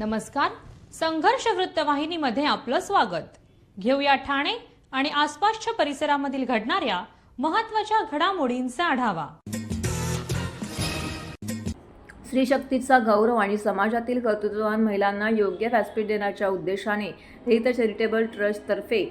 नमस्कार. संघर्ष वृत्तवाहिनीमध्ये आपलं स्वागत. घेऊया ठाणे आणि आसपासच्या परिसरामधील घडणाऱ्या महत्त्वाच्या घडामोडींचा आढावा. स्त्री शक्तीचा गौरव आणि समाजातील कर्तृत्ववान महिलांना योग्य व्यासपीठ देण्याच्या उद्देशाने रीत चॅरिटेबल ट्रस्टतर्फे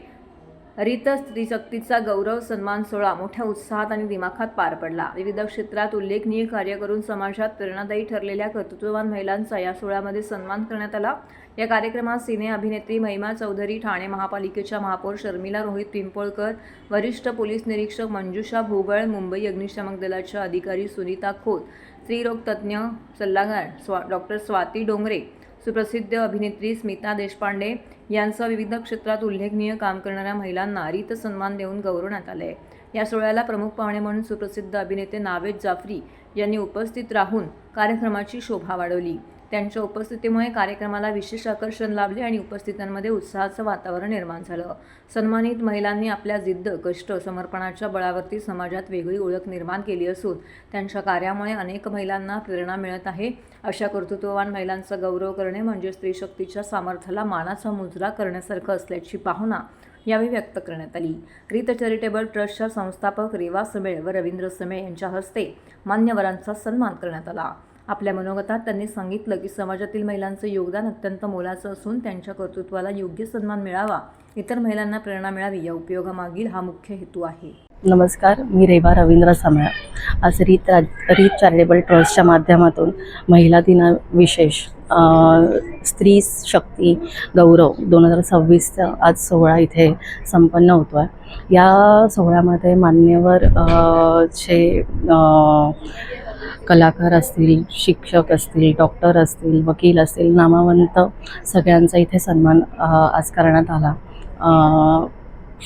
रीत स्त्री शक्तीचा गौरव सन्मान सोहळा मोठ्या उत्साहात आणि दिमाखात पार पडला. विविध क्षेत्रात उल्लेखनीय कार्य करून समाजात प्रेरणादायी ठरलेल्या कर्तृत्ववान महिलांचा या सोहळ्यामध्ये सन्मान करण्यात आला. या कार्यक्रमात सिने अभिनेत्री महिमा चौधरी, ठाणे महापालिकेच्या महापौर शर्मिला रोहित पिंपळकर, वरिष्ठ पोलीस निरीक्षक मंजुषा भोगळ, मुंबई अग्निशमन दलाच्या अधिकारी सुनीता खोत, स्त्रीरोग तज्ज्ञ सल्लागार डॉक्टर स्वाती डोंगरे, सुप्रसिद्ध अभिनेत्री स्मिता देशपांडे यांसह विविध क्षेत्रात उल्लेखनीय काम करणाऱ्या महिलांना रीत सन्मान देऊन गौरवण्यात आले. या सोहळ्याला प्रमुख पाहुणे म्हणून सुप्रसिद्ध अभिनेते नावेद जाफरी यांनी उपस्थित राहून कार्यक्रमाची शोभा वाढवली. त्यांच्या उपस्थितीमुळे कार्यक्रमाला विशेष आकर्षण लाभले आणि उपस्थितांमध्ये उत्साहाचं वातावरण निर्माण झालं. सन्मानित महिलांनी आपल्या जिद्द, कष्ट, समर्पणाच्या बळावरती समाजात वेगळी ओळख निर्माण केली असून त्यांच्या कार्यामुळे अनेक महिलांना प्रेरणा मिळत आहे. अशा कर्तृत्ववान महिलांचा गौरव करणे म्हणजे स्त्री शक्तीच्या सामर्थ्याला मानाचा मुजरा करण्यासारखं असल्याची भावना यावेळी व्यक्त करण्यात आली. रीत चॅरिटेबल ट्रस्टच्या संस्थापक रेवा समेळ व रवींद्र समेळ यांच्या हस्ते मान्यवरांचा सन्मान करण्यात आला. आपल्या मनोगतात त्यांनी सांगितलं की समाजातील महिलांचं योगदान अत्यंत मोलाचं असून त्यांच्या कर्तृत्वाला योग्य सन्मान मिळावा, इतर महिलांना प्रेरणा मिळावी या उपयोगामागील हा मुख्य हेतू आहे. नमस्कार, मी रेवा रवींद्र समेळ. आज रीत चॅरिटेबल ट्रस्टच्या माध्यमातून महिला दिना विशेष स्त्री शक्ती गौरव 2026चा आज सोहळा इथे संपन्न होतो आहे. या सोहळ्यामध्ये मान्यवर कलाकार असतील, शिक्षक असतील, डॉक्टर असतील, वकील असतील, नामवंत सगळ्यांचा इथे सन्मान आज करण्यात आला.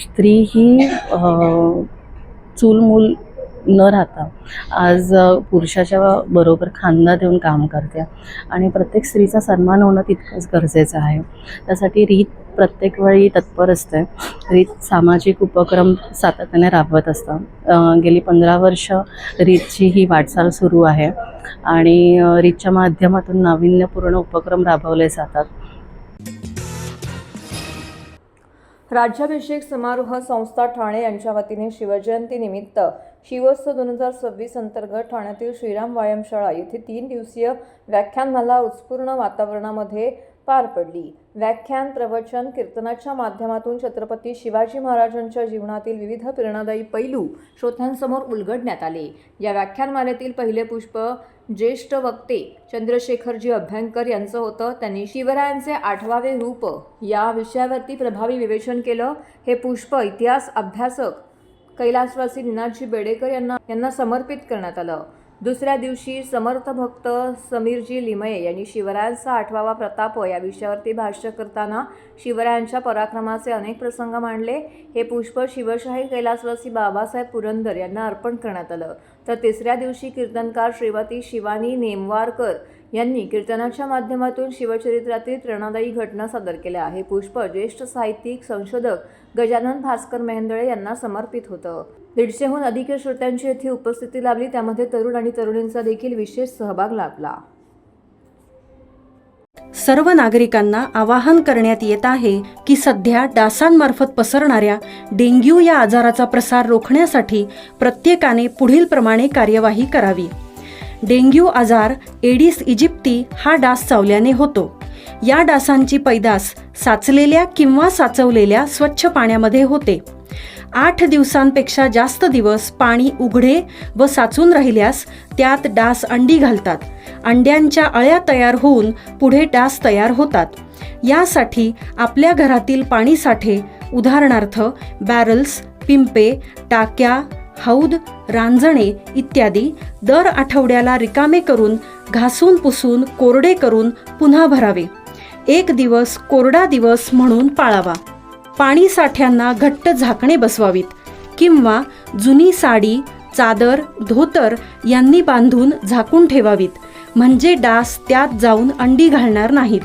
स्त्री ही चूलमूल न राहता आज पुरुषाच्या बरोबर खांदा देऊन काम करते आणि प्रत्येक स्त्रीचा सन्मान होणं तितकंच गरजेचं आहे. त्यासाठी रीत प्रत्येक वेळी तत्पर असते. रीत सामाजिक उपक्रम सातत्याने राबवत असतं. गेली 15 वर्ष रीतची ही वाटचाल सुरू आहे आणि रीतच्या माध्यमातून नाविन्यपूर्ण उपक्रम राबवले जातात. राज्याभिषेक समारोह संस्था ठाणे यांच्या वतीने शिवजयंतीनिमित्त शिवोत्सव 2026 अंतर्गत ठाण्यातील श्रीराम व्यायामशाळा येथे 3 दिवसीय व्याख्यानमाला उत्स्फूर्ण वातावरणामध्ये पार पडली. व्याख्यान, प्रवचन, कीर्तनाच्या माध्यमातून छत्रपती शिवाजी महाराजांच्या जीवनातील विविध प्रेरणादायी पैलू श्रोत्यांसमोर उलगडण्यात आले. या व्याख्यानमालेतील पहिले पुष्प ज्येष्ठ वक्ते चंद्रशेखरजी अभ्यंकर यांचं होतं. त्यांनी शिवरायांचे 8वे रूप या विषयावरती प्रभावी विवेचन केलं. हे पुष्प इतिहास अभ्यासक कैलासवासी निनादजी बेडेकर यांना समर्पित करण्यात आलं. दुसऱ्या दिवशी समर्थ भक्त समीरजी लिमये यांनी शिवरायांचा 8वा प्रताप या विषयावरती भाष्य करताना शिवरायांच्या पराक्रमाचे अनेक प्रसंग मांडले. हे पुष्प शिवशाही कैलासवासी बाबासाहेब पुरंदर यांना अर्पण करण्यात आलं. तर तिसऱ्या दिवशी कीर्तनकार श्रीमती शिवानी नेमवारकर यांनी कीर्तनाच्या माध्यमातून शिवचरित्रातील प्रेरणादायी घटना सादर केल्या. हे पुष्प ज्येष्ठ साहित्यिक संशोधक गजानन भास्कर मेहेंदळे यांना समर्पित होतं. 150हून अधिक श्रोत्यांची येथे उपस्थिती लाभली. त्यामध्ये तरुण आणि तरुणींचा देखील विशेष सहभाग लाभला. सर्व नागरिकांना आवाहन करण्यात येत आहे की सध्या डासांमार्फत पसरणाऱ्या डेंग्यू या आजाराचा प्रसार रोखण्यासाठी प्रत्येकाने पुढील प्रमाणे कार्यवाही करावी. डेंग्यू आजार एडिस इजिप्ती हा डास चावल्याने होतो. या डासांची पैदास साचलेल्या किंवा साचवलेल्या स्वच्छ पाण्यामध्ये होते. 8 दिवसांपेक्षा जास्त दिवस पाणी उघडे व साचून राहिल्यास त्यात डास अंडी घालतात. अंड्यांच्या अळ्या तयार होऊन पुढे डास तयार होतात. यासाठी आपल्या घरातील पाणी साठे उदाहरणार्थ बॅरल्स, पिंपे, टाक्या, हौद, रांजणे इत्यादी दर आठवड्याला रिकामे करून घासून पुसून कोरडे करून पुन्हा भरावे. 1 दिवस कोरडा दिवस म्हणून पाळावा. पाणी साठ्यांना घट्ट झाकणे बसवावीत किंवा जुनी साडी, चादर, धोतर यांनी बांधून झाकून ठेवावीत, म्हणजे डास त्यात जाऊन अंडी घालणार नाहीत.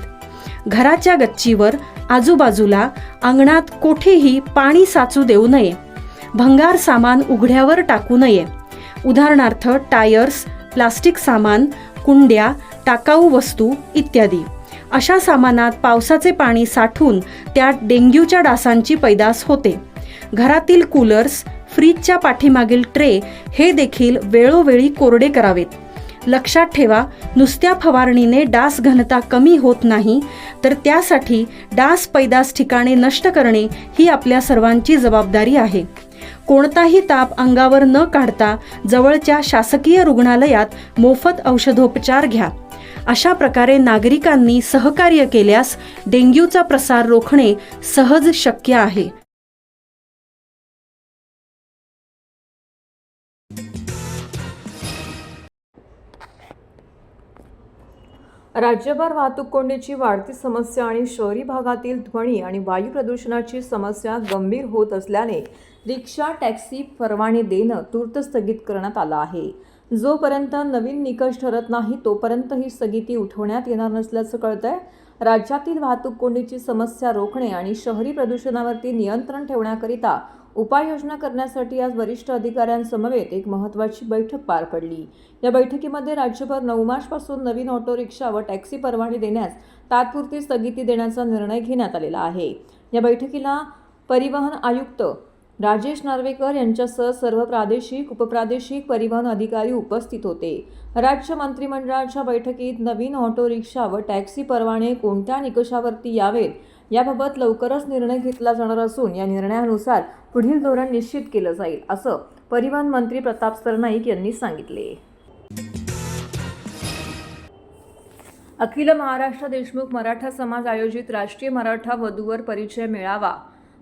घराच्या गच्चीवर, आजूबाजूला, अंगणात कोठेही पाणी साचू देऊ नये. भंगार सामान उघड्यावर टाकू नये. उदाहरणार्थ टायर्स, प्लास्टिक सामान, कुंड्या, टाकाऊ वस्तू इत्यादी. अशा सामानात पावसाचे पाणी साठून त्यात डेंग्यूच्या डासांची पैदास होते. घरातील कूलर्स, फ्रीजच्या पाठीमागील ट्रे हे देखील वेळोवेळी कोरडे करावेत. लक्षात ठेवा, नुसत्या फवारणीने डास घनता कमी होत नाही, तर त्यासाठी डास पैदास ठिकाणे नष्ट करणे ही आपल्या सर्वांची जबाबदारी आहे. कोणताही ताप अंगावर न काढता जवळच्या शासकीय रुग्णालयात मोफत औषधोपचार घ्या. अशा प्रकारे नागरिकांनी सहकार्य केल्यास डेंग्यूचा प्रसार रोखणे सहज शक्य आहे. राज्यभर वाहतूक कोंडीची वाढती समस्या आणि शहरी भागातील ध्वनी आणि वायू प्रदूषणाची समस्या गंभीर होत असल्याने रिक्षा टॅक्सी परवाने देणं तूर्त स्थगित करण्यात आलं आहे. जोपर्यंत नवीन निकष ठरत नाही तोपर्यंत ही स्थगिती उठवण्यात येणार नसल्याचं कळतंय. राज्यातील वाहतूक कोंडीची समस्या रोखणे आणि शहरी प्रदूषणावरती नियंत्रण ठेवण्याकरिता उपाययोजना करण्यासाठी आज वरिष्ठ अधिकाऱ्यांसमवेत एक महत्त्वाची बैठक पार पडली. या बैठकीमध्ये राज्यभर 9 मार्चपासून नवीन ऑटो रिक्षा व टॅक्सी परवाने देण्यास तात्पुरती स्थगिती देण्याचा निर्णय घेण्यात आलेला आहे. या बैठकीला परिवहन आयुक्त राजेश नार्वेकर यांच्यासह सर्व प्रादेशिक, उपप्रादेशिक परिवहन अधिकारी उपस्थित होते. राज्य मंत्रिमंडळाच्या बैठकीत नवीन ऑटो रिक्षा व टॅक्सी परवाने कोणत्या निकषावरती यावेत याबाबत लवकरच निर्णय घेतला जाणार असून या निर्णयानुसार पुढील धोरण निश्चित केलं जाईल, असं परिवहन मंत्री प्रताप सरनाईक यांनी सांगितले. अखिल महाराष्ट्र देशमुख मराठा समाज आयोजित राष्ट्रीय मराठा वधूवर परिचय मेळावा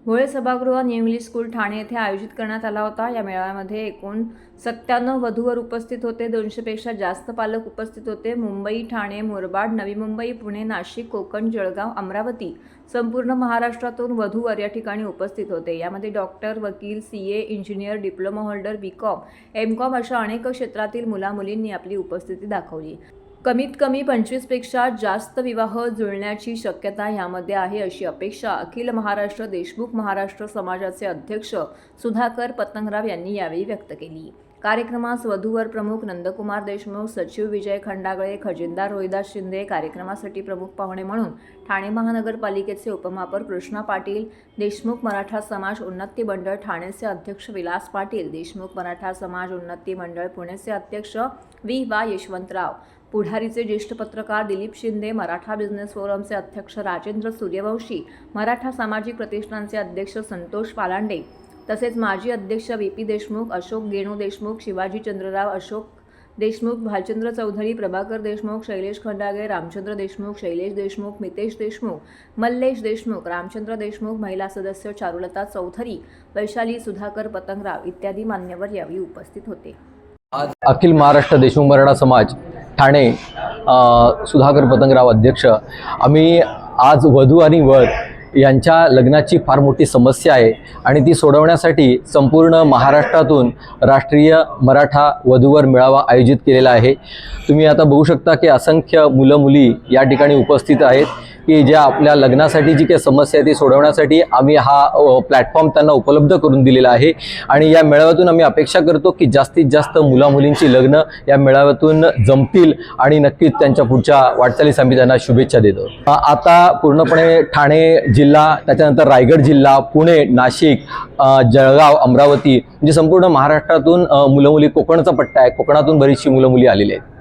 भोळे सभागृह न्यू इंग्लिश स्कूल ठाणे येथे आयोजित करण्यात आला होता. या मेळाव्यामध्ये एकूण 97 वधूवर उपस्थित होते. 200 पेक्षा जास्त पालक उपस्थित होते. मुंबई, ठाणे, मुरबाड, नवी मुंबई, पुणे, नाशिक, कोकण, जळगाव, अमरावती संपूर्ण महाराष्ट्रातून वधूवर या ठिकाणी उपस्थित होते. यामध्ये डॉक्टर, वकील, CA, engineer, diploma holder, BCom, MCom अशा अनेक क्षेत्रातील मुलामुलींनी आपली उपस्थिती दाखवली. कमीत कमी 25 पेक्षा जास्त विवाह जुळण्याची शक्यता यामध्ये आहे, अशी अपेक्षा अखिल महाराष्ट्र देशमुख महाराष्ट्र समाजाचे अध्यक्ष सुधाकर पतंगराव यांनी यावेळी व्यक्त केली. कार्यक्रमास वधूवर प्रमुख नंदकुमार देशमुख, सचिव विजय खंडागळे, खजिनदार रोहिदास शिंदे, कार्यक्रमासाठी प्रमुख पाहुणे म्हणून ठाणे महानगरपालिकेचे उपमहापौर कृष्णा पाटील, देशमुख मराठा समाज उन्नती मंडळ ठाणेचे अध्यक्ष विलास पाटील, देशमुख मराठा समाज उन्नती मंडळ पुणेचे अध्यक्ष V.वा. यशवंतराव, पुढारीचे ज्येष्ठ पत्रकार दिलीप शिंदे, मराठा बिझनेस फोरमचे अध्यक्ष राजेंद्र सूर्यवंशी, मराठा सामाजिक प्रतिष्ठानचे अध्यक्ष संतोष पालांडे, तसेच माजी अध्यक्ष VP देशमुख, अशोक गेणू देशमुख, शिवाजी चंद्रराव अशोक देशमुख, भालचंद्र चौधरी, प्रभाकर देशमुख, शैलेश खंडागे, रामचंद्र देशमुख, शैलेश देशमुख, मितेश देशमुख, मल्लेश देशमुख, रामचंद्र देशमुख, महिला सदस्य चारुलता चौधरी, वैशाली सुधाकर पतंगराव इत्यादी मान्यवर यावेळी उपस्थित होते. आज अखिल महाराष्ट्र देशमुख मराठा समाज ठाणे सुधाकर पतंगराव अध्यक्ष, आम्ही आज वधू आणि वर यांच्या लग्नाची फार मोठी समस्या आहे आणि ती सोडवण्यासाठी संपूर्ण महाराष्ट्रातून राष्ट्रीय मराठा वधूवर मेळावा आयोजित केलेला आहे. तुम्ही आता बघू शकता की असंख्य मुलं मुली या ठिकाणी उपस्थित आहेत की ज्या आपल्या लग्नासाठी जी काही समस्या आहे ती सोडवण्यासाठी आम्ही हा प्लॅटफॉर्म त्यांना उपलब्ध करून दिलेला आहे. आणि या मेळाव्यातून आम्ही अपेक्षा करतो की जास्तीत जास्त मुलामुलींची लग्न या मेळाव्यातून जमतील आणि नक्कीच त्यांच्या पुढच्या वाटचालीस आम्ही त्यांना शुभेच्छा देतो. आता पूर्णपणे ठाणे जिल्हा, त्याच्यानंतर रायगड जिल्हा, पुणे, नाशिक, जळगाव, अमरावती म्हणजे संपूर्ण महाराष्ट्रातून मुलं मुली, कोकणचा पट्टा आहे, कोकणातून बरीचशी मुलं मुली आलेली आहेत.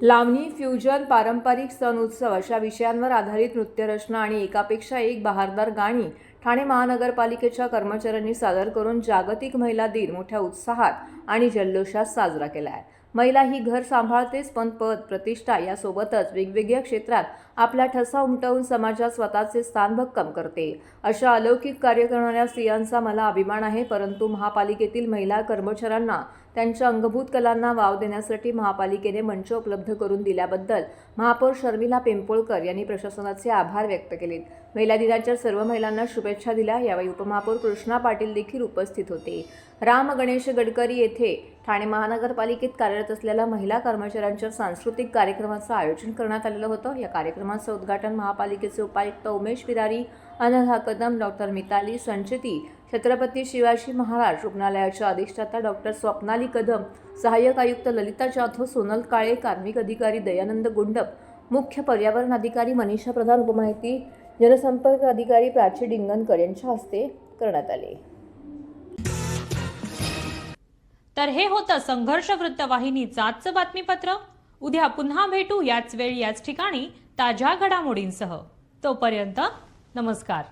लावणी, फ्युजन, पारंपरिक सण उत्सव अशा विषयांवर आधारित नृत्यरचना आणि एकापेक्षा एक बहारदार गाणी ठाणे महानगरपालिकेच्या कर्मचाऱ्यांनी सादर करून जागतिक महिला दिन मोठ्या उत्साहात आणि जल्लोषात साजरा केला आहे. महिला ही घर सांभाळतेच, पण पद, प्रतिष्ठा यासोबतच वेगवेगळ्या क्षेत्रात आपला ठसा उमटवून समाजात स्वतःचे स्थान भक्कम करते. अशा अलौकिक कार्य करणाऱ्या स्त्रियांचा मला अभिमान आहे. परंतु महापालिकेतील महिला कर्मचाऱ्यांना त्यांच्या अंगभूत कलांना वाव देण्यासाठी महापालिकेने मंच उपलब्ध करून दिल्याबद्दल महापौर शर्मिला पिंपोळकर यांनी प्रशासनाचे आभार व्यक्त केले. महिला दिनाच्या सर्व महिलांना शुभेच्छा दिल्या. यावेळी उपमहापौर कृष्णा पाटील देखील उपस्थित होते. राम गणेश गडकरी येथे ठाणे महानगरपालिकेत कार्यरत असलेल्या महिला कर्मचाऱ्यांच्या सांस्कृतिक कार्यक्रमाचं आयोजन करण्यात आलेलं होतं. या कार्यक्रमात कार्यक्रमाचं उद्घाटन महापालिकेचे उपायुक्त उमेश बिरारी, अनघा कदम, डॉक्टर मिताली संचेती, छत्रपती शिवाजी महाराज रुग्णालयाच्या अधिष्ठाता डॉक्टर स्वप्नाली कदम, सहाय्यक आयुक्त ललिता जाधव, सोनल काळे, कार्मिक अधिकारी दयानंद गुंडप, मुख्य पर्यावरण अधिकारी मनीषा प्रधान, उपमाहिती जनसंपर्क अधिकारी प्राची डिंगणकर यांच्या हस्ते करण्यात आले. तर हे होतं संघर्ष वृत्तवाहिनीचं आजचं बातमीपत्र. उद्या पुन्हा भेटू याच वेळी याच ठिकाणी ताज्या घडामोडींसह. तोपर्यंत नमस्कार.